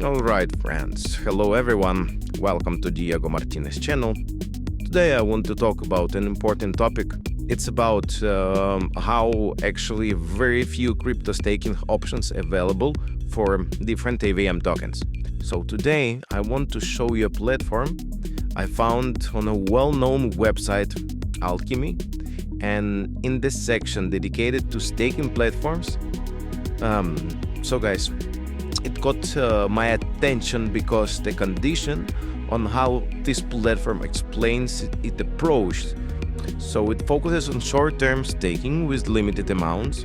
Alright friends, hello everyone, welcome to Diego Martinez channel. Today I want to talk about an important topic. It's about how actually very few crypto staking options available for different EVM tokens. So today I want to show you a platform I found on a well-known website, Alchemy, and in this section dedicated to staking platforms. So guys, it got my attention because the condition on how this platform explains its approach. So it focuses on short-term staking with limited amounts,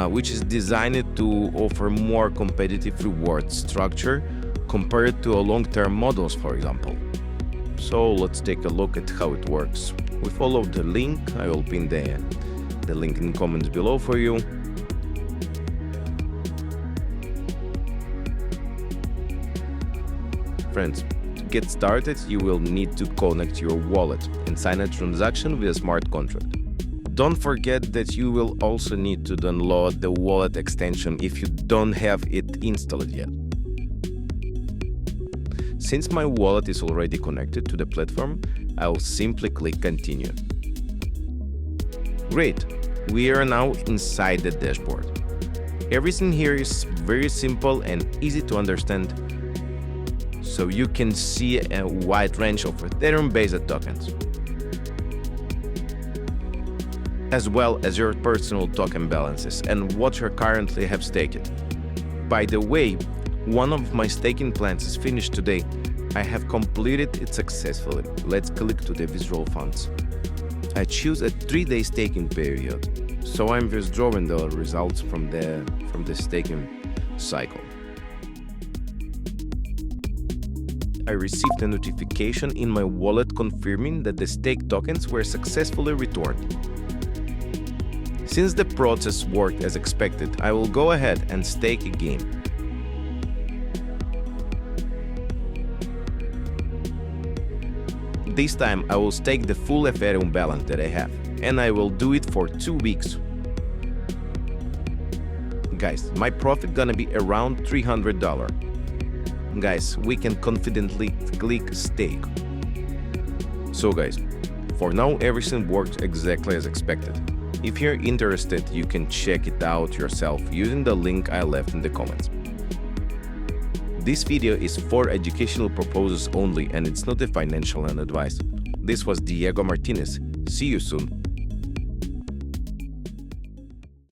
which is designed to offer more competitive reward structure compared to a long-term models, for example. So let's take a look at how it works. We follow the link. I will pin the link in comments below for you. Friends, to get started, you will need to connect your wallet and sign a transaction with a smart contract. Don't forget that you will also need to download the wallet extension if you don't have it installed yet. Since my wallet is already connected to the platform, I will simply click Continue. Great, we are now inside the dashboard. Everything here is very simple and easy to understand. So you can see a wide range of Ethereum-based tokens, as well as your personal token balances and what you currently have staked. By the way, one of my staking plans is finished today. I have completed it successfully. Let's click to the withdrawal funds. I choose a 3-day staking period, so I'm withdrawing the results from the staking cycle. I received a notification in my wallet confirming that the staked tokens were successfully returned. Since the process worked as expected, I will go ahead and stake again. This time I will stake the full Ethereum balance that I have, and I will do it for 2 weeks. Guys, my profit gonna be around $300. Guys, we can confidently click stake. So guys, for now everything works exactly as expected. If you're interested, you can check it out yourself using the link I left in the comments. This video is for educational purposes only and it's not a financial advice. This was Diego Martinez. See you soon.